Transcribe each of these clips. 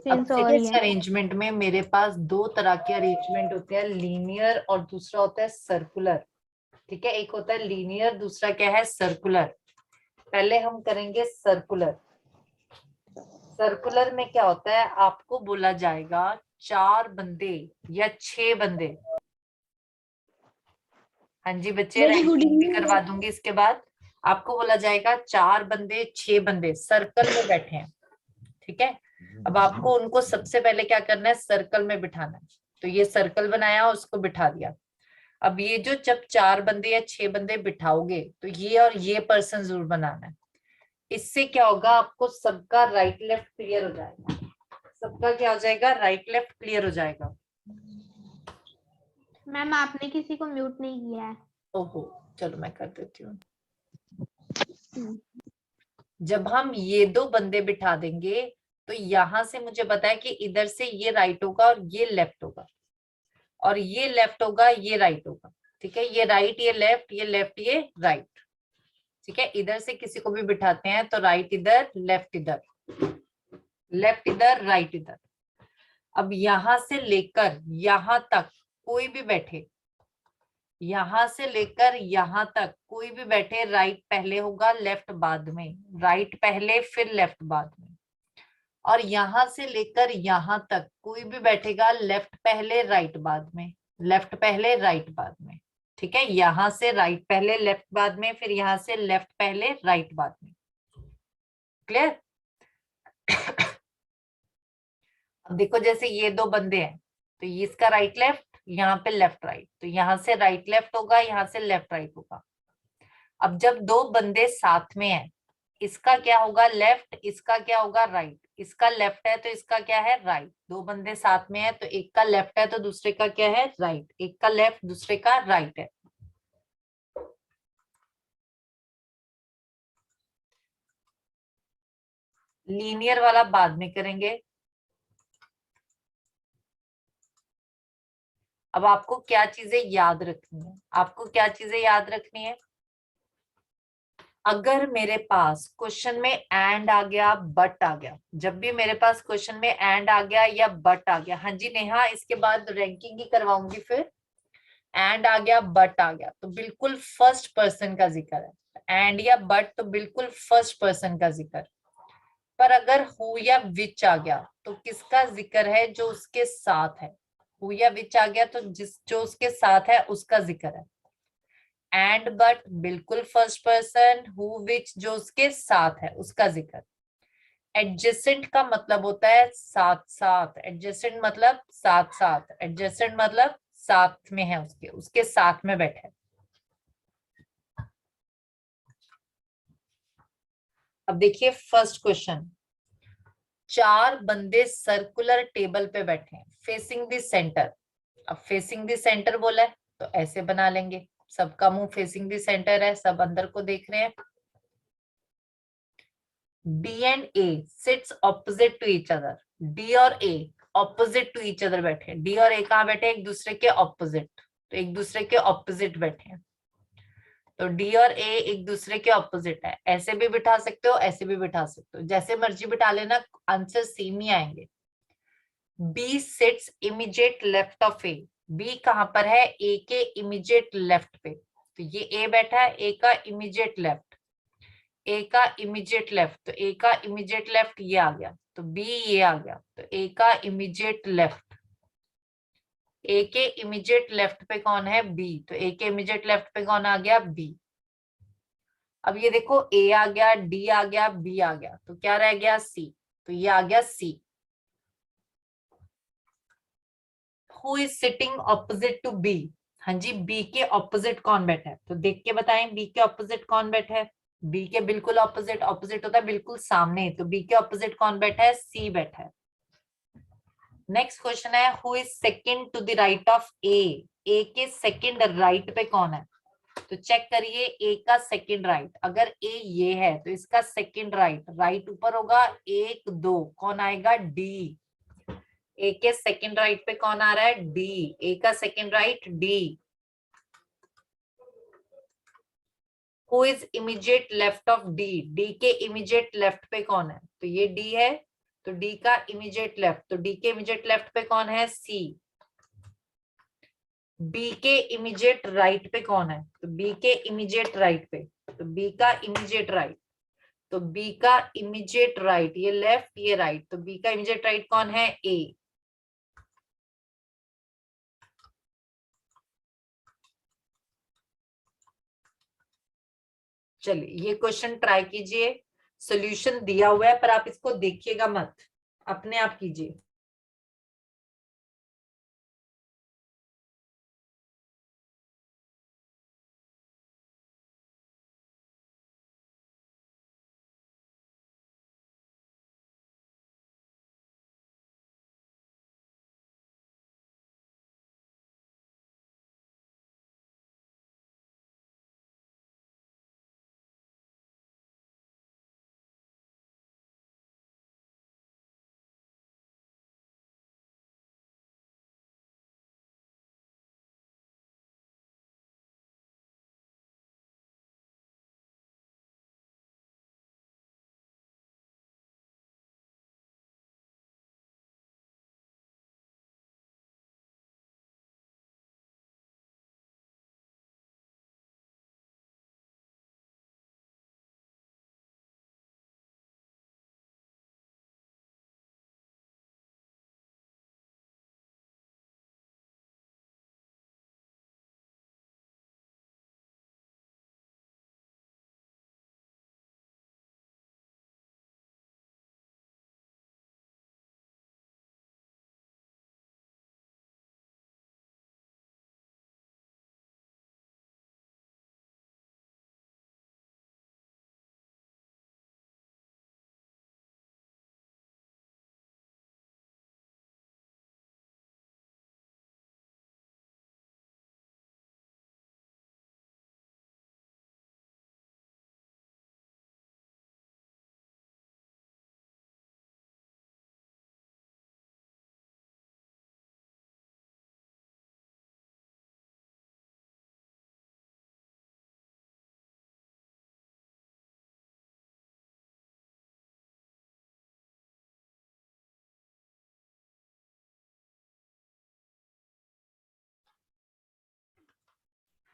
अब डिस्टेंस और सिक्स ये अरेंजमेंट में मेरे पास दो तरह के अरेंजमेंट होते हैं, लीनियर और दूसरा होता है सर्कुलर। ठीक है, एक होता है लीनियर, दूसरा क्या है, सर्कुलर। पहले हम करेंगे सर्कुलर। सर्कुलर में क्या होता है, आपको बोला जाएगा 4 बंदे या 6 बंदे। हाँ जी बच्चे, वेरी गुड रैंकिंग भी इवनिंग। करवा दूंगी इसके बाद। आपको बोला जाएगा 4 बंदे 6 बंदे सर्कल में बैठे हैं। ठीक है, अब आपको उनको सबसे पहले क्या करना है, सर्कल में बिठाना है। तो ये सर्कल बनाया, उसको बिठा दिया। अब ये जो जब 4 बंदे या 6 बंदे बिठाओगे तो ये और ये पर्सन जरूर बनाना है। इससे क्या होगा, आपको सबका राइट लेफ्ट क्लियर हो जाएगा। सबका क्या हो जाएगा, राइट लेफ्ट क्लियर हो जाएगा। मैम आपने किसी को म्यूट नहीं किया है। ओहो, चलो मैं कर देती हूँ। हम्म, जब हम ये 2 बंदे बिठा देंगे तो यहां से मुझे पता है कि इधर से ये राइट होगा और ये लेफ्ट होगा, और ये लेफ्ट होगा, ये राइट होगा। ठीक है, ये राइट, ये लेफ्ट, ये लेफ्ट, ये राइट। ठीक है, इधर से किसी को भी बिठाते हैं तो राइट इधर, लेफ्ट इधर, लेफ्ट इधर, राइट इधर। अब यहां से लेकर यहां तक कोई भी बैठे, यहां से लेकर यहां तक कोई भी बैठे, राइट पहले होगा, लेफ्ट बाद में। राइट पहले फिर लेफ्ट बाद में। और यहां से लेकर यहां तक कोई भी बैठेगा, लेफ्ट पहले राइट बाद में, लेफ्ट पहले राइट बाद में। ठीक है, यहां से राइट पहले लेफ्ट बाद में, फिर यहां से लेफ्ट पहले राइट बाद में। क्लियर? अब देखो, जैसे ये 2 बंदे हैं तो ये इसका राइट लेफ्ट, यहाँ पे लेफ्ट राइट, तो यहाँ से राइट लेफ्ट होगा, यहाँ से लेफ्ट राइट होगा। अब जब 2 बंदे साथ में हैं, इसका क्या होगा, लेफ्ट, इसका क्या होगा, राइट। इसका लेफ्ट है तो इसका क्या है, राइट। 2 बंदे साथ में है तो एक का लेफ्ट है तो दूसरे का क्या है, राइट। एक का लेफ्ट, दूसरे का राइट है। लीनियर वाला बाद में करेंगे। अब आपको क्या चीजें याद रखनी है, आपको क्या चीजें याद रखनी है। अगर मेरे पास क्वेश्चन में एंड आ गया, बट आ गया, जब भी मेरे पास क्वेश्चन में एंड आ गया या बट आ गया, हाँ जी नेहा, इसके बाद रैंकिंग ही करवाऊंगी फिर। एंड आ गया, बट आ गया, तो बिल्कुल फर्स्ट पर्सन का जिक्र है। एंड या बट तो बिल्कुल फर्स्ट पर्सन का जिक्र। पर अगर हु या विच आ गया तो किसका जिक्र है, जो उसके साथ है। हु या विच आ गया तो जो उसके साथ है उसका जिक्र है। एंड बट बिल्कुल फर्स्ट पर्सन, हु विच जो उसके साथ है उसका जिक्र। एडजेसेंट का मतलब होता है साथ साथ, एडजेसेंट मतलब साथ साथ, एडजेसेंट मतलब साथ में है, उसके उसके साथ में बैठे। अब देखिए फर्स्ट क्वेश्चन, 4 बंदे सर्कुलर टेबल पे बैठे हैं फेसिंग द सेंटर। अब फेसिंग द सेंटर बोला है तो ऐसे बना लेंगे, सबका मुंह फेसिंग द सेंटर है, सब अंदर को देख रहे हैं। D and A sits opposite to each other. D और A opposite to each other बैठे, डी और ए कहाँ बैठे, एक दूसरे के ऑपोजिट, तो एक दूसरे के ऑपोजिट बैठे हैं। तो डी और ए एक दूसरे के ऑपोजिट है, ऐसे भी बिठा सकते हो, ऐसे भी बिठा सकते हो, जैसे मर्जी बिठा लेना, आंसर सेम ही आएंगे। B sits immediate left of A. B कहां पर है, ए के इमीडिएट लेफ्ट पे, तो ये ए बैठा है, ए का इमीडिएट लेफ्ट, ए का इमीडिएट लेफ्ट, तो ए का इमीडिएट लेफ्ट ये आ गया, तो बी ये आ गया, तो ए का इमीडिएट लेफ्ट। ए के इमीडिएट लेफ्ट पे कौन है, बी, तो ए के इमीडिएट लेफ्ट पे कौन आ गया, बी। अब ये देखो, ए आ गया, डी आ गया, बी आ गया, तो क्या रह गया, सी, तो ये आ गया C. Who is sitting opposite to B. हाँ जी, बी के ऑपोजिट कौन बैठा है, तो देख के बताएं बी के ऑपोजिट कौन बैठा है। बी के बिल्कुल ऑपोजिट, ऑपोजिट होता है बिल्कुल सामने, तो बी के ऑपोजिट कौन बैठा है, सी बैठा है। नेक्स्ट क्वेश्चन है, who is second to the right of A. A के सेकंड राइट पे कौन है, तो चेक करिए ए का सेकंड राइट, अगर ए ये है तो इसका सेकंड राइट, राइट ऊपर होगा 1 2, कौन आएगा, डी। ए के सेकंड राइट पे कौन आ रहा है, डी, ए का second right D. Who is immediate left of D. D के इमीडिएट लेफ्ट पे कौन है, तो ये डी है, तो डी का इमीडिएट लेफ्ट, तो डी के इमीडिएट लेफ्ट पे कौन है? सी। बी के इमीडिएट राइट पे कौन है? तो बी के इमीडिएट राइट पे, तो बी का इमीडिएट राइट, तो बी का इमीडिएट राइट, ये लेफ्ट ये राइट, तो बी का इमीडिएट राइट कौन है? ए। चलिए ये क्वेश्चन ट्राई कीजिए, सॉल्यूशन दिया हुआ है पर आप इसको देखिएगा मत, अपने आप कीजिए।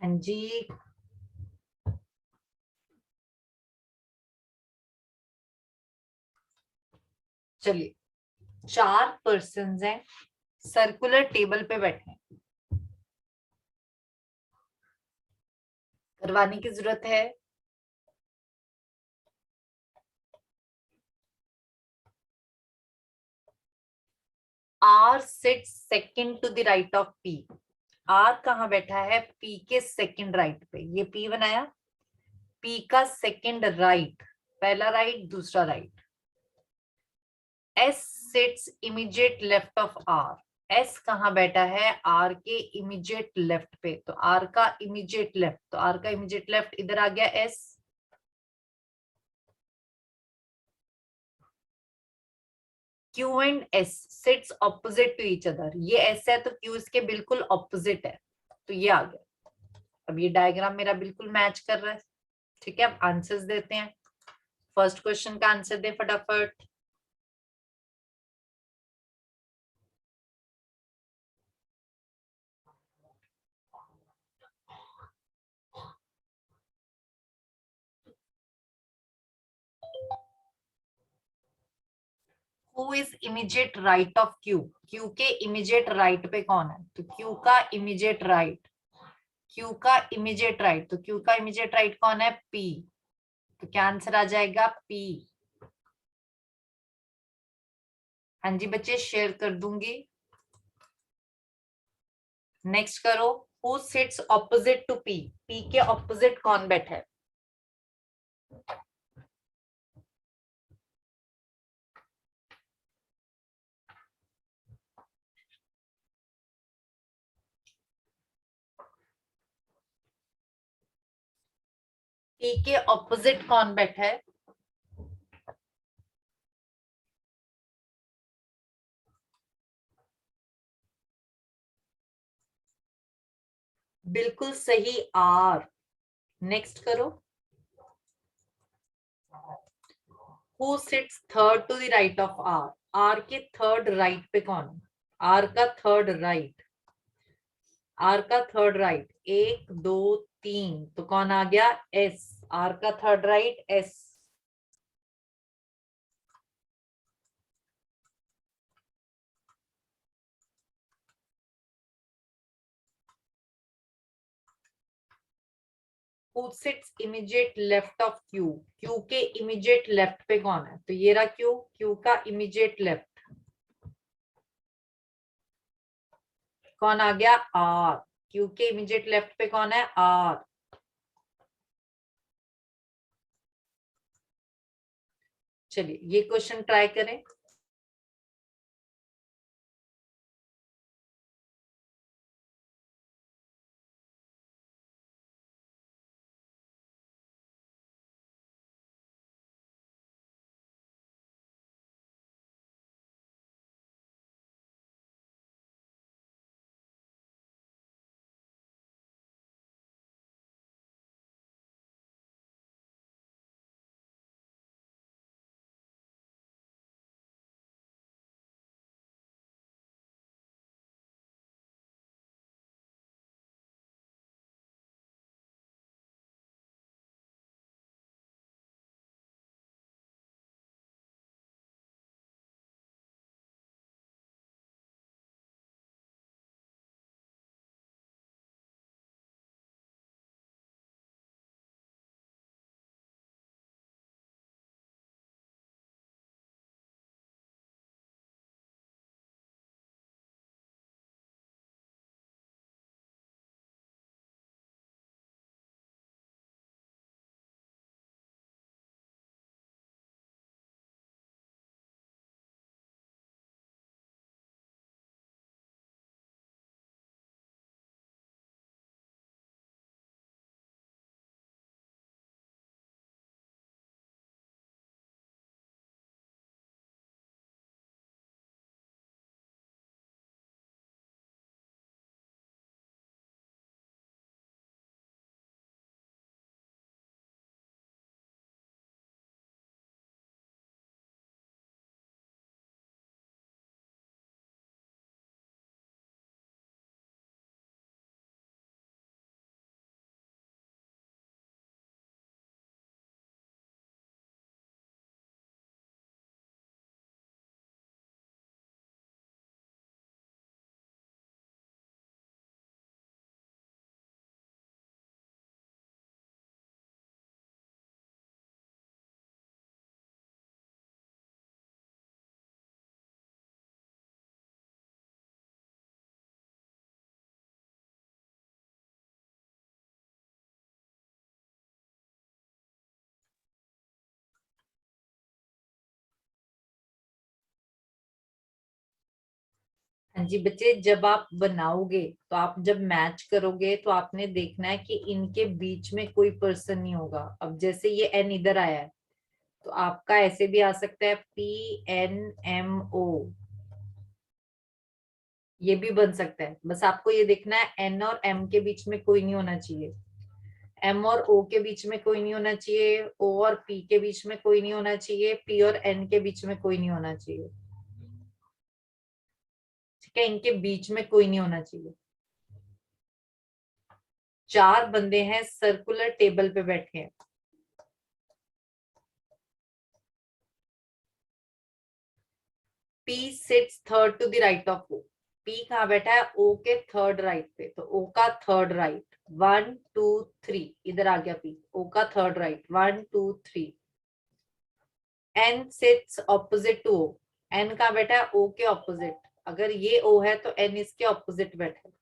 हाँ जी, चलिए 4 पर्सन्स हैं, सर्कुलर टेबल पे बैठे हैं, करवाने की जरूरत है। R sit second to the right of P. R कहाँ बैठा है? पी के सेकंड राइट पे, ये पी बनाया, पी का सेकंड राइट, पहला राइट दूसरा right. S sits immediate left of R. S कहाँ बैठा है? आर के इमीडिएट लेफ्ट पे, तो आर का इमीडिएट लेफ्ट, तो आर का इमीडिएट लेफ्ट इधर आ गया S. Q and S sits opposite to each other. ये एस है तो क्यू इसके बिल्कुल ऑपोजिट है, तो ये आ गया। अब ये डायग्राम मेरा बिल्कुल मैच कर रहा है। ठीक है, अब आंसर्स देते हैं। फर्स्ट क्वेश्चन का आंसर दे फटाफट। Who is immediate right of Q? Q के इमीडिएट राइट पे कौन है? तो क्यू का इमीडिएट राइट, क्यू का इमीडिएट राइट, तो क्यू का इमीडिएट राइट कौन है? पी। तो क्या आंसर आ जाएगा? पी। हाँ जी बच्चे, शेयर कर दूंगी। नेक्स्ट करो। Who sits opposite to P? P के ऑपोजिट कौन बैठा है? पी के ऑपोजिट कौन बैठा है? बिल्कुल सही, आर। नेक्स्ट करो। Who sits third to the right of R? R के थर्ड राइट पे कौन है? आर का थर्ड राइट, आर का थर्ड राइट, 1 2 3, तो कौन आ गया? एस। आर का third right S. Who sits immediate left of Q? Q के इमीडिएट लेफ्ट पे कौन है? तो ये रहा Q, Q का इमीडिएट लेफ्ट कौन आ गया? R। Q के इमीडिएट लेफ्ट पे कौन है? R। चलिए ये क्वेश्चन ट्राई करें। हाँ जी बच्चे, जब आप बनाओगे तो आप जब मैच करोगे तो आपने देखना है कि इनके बीच में कोई पर्सन नहीं होगा। अब जैसे ये एन इधर आया है तो आपका ऐसे भी आ सकता है PNMO, ये भी बन सकता है। बस आपको ये देखना है एन और एम के बीच में कोई नहीं होना चाहिए, एम और ओ के बीच में कोई नहीं होना चाहिए, ओ और पी के बीच में कोई नहीं होना चाहिए, पी और एन के बीच में कोई नहीं होना चाहिए। ठीक है, इनके बीच में कोई नहीं होना चाहिए। 4 बंदे हैं, सर्कुलर टेबल पे बैठे हैं। P sits third to the right of O। P कहाँ बैठा है? O के थर्ड राइट पे, तो O का थर्ड राइट, 1 2 3, इधर आ गया P। O का third right, 1 2 3। N sits opposite to O। N कहाँ बैठा है? O के ऑपोजिट। अगर ये O है तो N इसके ऑपोजिट बैठा है।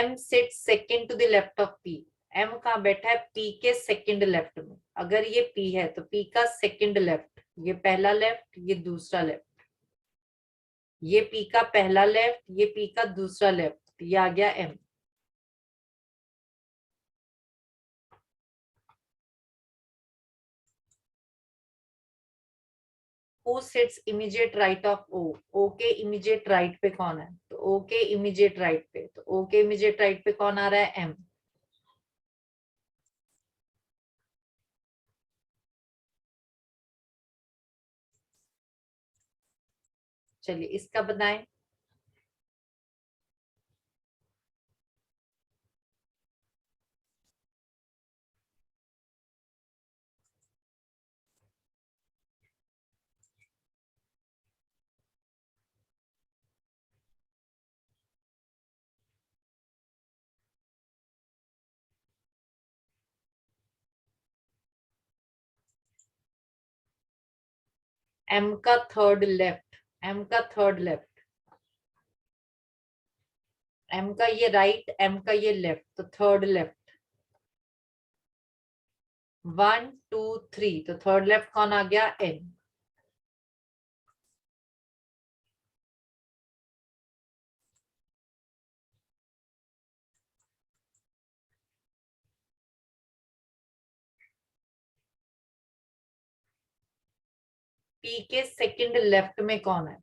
M sits second to the left of P। M कहाँ बैठा है? P के सेकंड लेफ्ट में। अगर ये P है तो P का सेकंड लेफ्ट, ये पहला लेफ्ट, ये दूसरा लेफ्ट। ये P का पहला लेफ्ट, ये P का दूसरा लेफ्ट, ये आ गया M। Who sits immediate right of O? O के immediate right पे कौन है? तो O के immediate right पे, तो O के immediate right पे कौन आ रहा है? M। चलिए इसका बताएं। एम का थर्ड लेफ्ट, एम का थर्ड लेफ्ट, एम का ये राइट, एम का ये लेफ्ट, तो थर्ड लेफ्ट। 1 2 3, तो थर्ड लेफ्ट कौन आ गया? एन। पी के सेकंड लेफ्ट में कौन है?